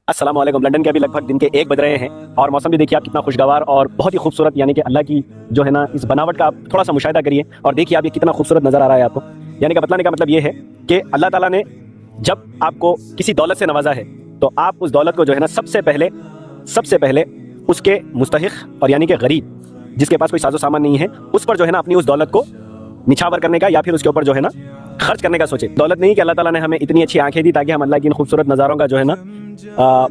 अस्सलाम वालेकुम। लंदन के अभी लगभग दिन के 1 बज रहे हैं और मौसम भी देखिए आप कितना खुशगवार और बहुत ही खूबसूरत, यानी कि अल्लाह की जो है ना इस बनावट का आप थोड़ा सा मुशाहिदा करिए और देखिए आप ये कितना खूबसूरत नजर आ रहा है आपको। यानी कि बतलाने का मतलब ये है कि अल्लाह ताला ने जब आपको किसी दौलत से नवाजा है तो आप उस दौलत को जो है ना सबसे पहले उसके मुस्तहिक और यानी कि गरीब जिसके पास कोई साजो सामान नहीं है उस पर जो है ना अपनी उस दौलत को निछावर करने का या फिर उसके ऊपर जो है ना खर्च करने का सोचे। दौलत नहीं कि अल्लाह ताला ने हमें इतनी अच्छी आंखें दी ताकि हम अल्लाह की इन खूबसूरत नज़ारों का जो है ना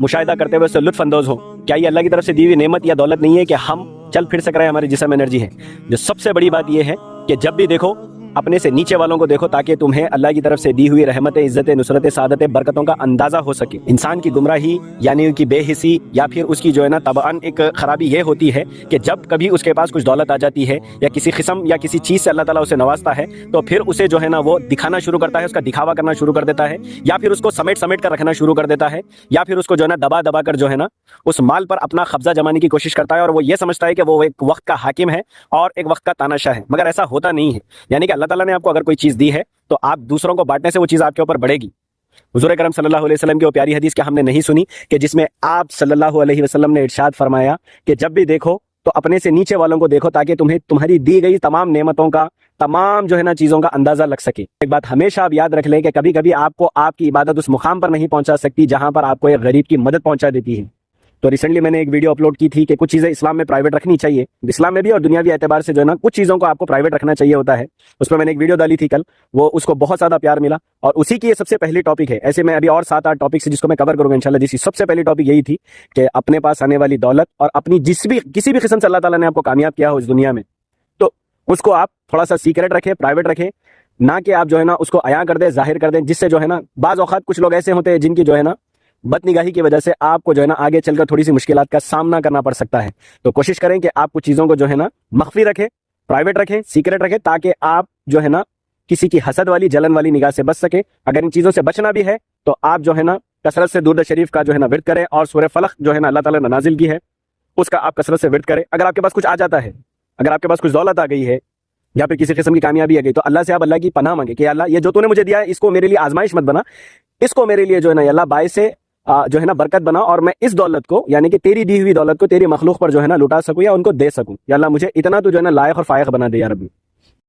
मुशाहिदा करते हुए उससे लुत्फ अंदोज हो। क्या ये अल्लाह की तरफ से दी हुई नेमत या दौलत नहीं है कि हम चल फिर सक रहे हैं, हमारी जिस्म एनर्जी है। जो सबसे बड़ी बात यह है कि जब भी देखो अपने से नीचे वालों को देखो ताकि तुम्हें अल्लाह की तरफ से दी हुई रहमत, इज्जत, नुसरत, सादत, बरकतों का अंदाजा हो सके। इंसान की गुमराही यानी उनकी बेहिसी या फिर उसकी जो है ना तबान एक खराबी ये होती है कि जब कभी उसके पास कुछ दौलत आ जाती है या किसी किस्म या किसी चीज़ से अल्लाह ताला उसे नवाजता है तो फिर उसे जो है ना वो दिखाना शुरू करता है, उसका दिखावा करना शुरू कर देता है या फिर उसको समेट समेट कर रखना शुरू कर देता है या फिर उसको जो है ना दबा दबा कर जो है ना उस माल पर अपना कब्जा जमाने की कोशिश करता है और वो ये समझता है कि वो एक वक्त का हाकिम है और एक वक्त का तानाशाह है। मगर ऐसा होता नहीं है। यानी कि अल्लाह ताला ने आपको अगर कोई चीज़ दी है तो आप दूसरों को बांटने से वो चीज़ आपके ऊपर बढ़ेगी। हुजूर करम सल्लल्लाहु अलैहि वसल्लम की वो प्यारी हदीस क्या हमने नहीं सुनी कि जिसमें आप सल्लल्लाहु अलैहि वसल्लम ने इरशाद फरमाया कि जब भी देखो तो अपने से नीचे वालों को देखो ताकि तुम्हें तुम्हारी दी गई तमाम नेमतों का, तमाम जो है ना चीज़ों का अंदाज़ा लग सके। एक बात हमेशा आप याद रख लें कि कभी कभी आपको आपकी इबादत उस मुकाम पर नहीं पहुंचा सकती जहां पर आपको एक गरीब की मदद पहुंचा देती है। तो रिसेंटली मैंने एक वीडियो अपलोड की थी कि कुछ चीज़ें इस्लाम में प्राइवेट रखनी चाहिए, इस्लाम में भी और दुनियावी एतबार से जो है ना कुछ चीज़ों को आपको प्राइवेट रखना चाहिए होता है। उस पर मैंने एक वीडियो डाली थी कल, वो उसको बहुत ज़्यादा प्यार मिला और उसी की ये सबसे पहली टॉपिक है। ऐसे मैं अभी और 7-8 टॉपिक से जिसको मैं कवर करूंगा इंशाल्लाह। जिसकी सबसे पहली टॉपिक यही थी कि अपने पास आने वाली दौलत और अपनी किसी भी किस्म से अल्लाह ताला ने आपको कामयाब किया हो इस दुनिया में तो उसको आप थोड़ा सा सीक्रेट रखें, प्राइवेट रखें, ना कि आप जो है ना उसको अया कर दें, जाहिर कर दें, जिससे जो है ना बाज़ औक़ात कुछ लोग ऐसे होते हैं जिनकी जो है ना बदनिगाही की वजह से आपको जो है ना आगे चलकर थोड़ी सी मुश्किलात का सामना करना पड़ सकता है। तो कोशिश करें कि आप कुछ चीज़ों को जो है ना मख्फी रखें, प्राइवेट रखें, सीक्रेट रखें ताकि आप जो है ना किसी की हसद वाली, जलन वाली निगाह से बच सके। अगर इन चीज़ों से बचना भी है तो आप जो है ना कसरत से दुरूद शरीफ का जो है ना विर्द करें और सूरह फलक जो है ना अल्लाह ताला ने नाजिल की है उसका आप कसरत से विर्द करें। अगर आपके पास कुछ आ जाता है, अगर आपके पास कुछ दौलत आ गई है या फिर किसी किस्म की कामयाबी आ गई तो अल्लाह से आप अल्लाह की पनाह मांगे कि अल्लाह ये जो तूने मुझे दिया है इसको मेरे लिए आजमाइश मत बना, इसको मेरे लिए जो है ना अल्लाह बाय से जो है ना बरकत बना और मैं इस दौलत को यानी कि तेरी दी हुई दौलत को तेरी मखलूक पर जो है ना लुटा सकूं या उनको दे सकूं। या अल्लाह मुझे इतना तो जो है ना लायक और फायक बना दे या रब्बी।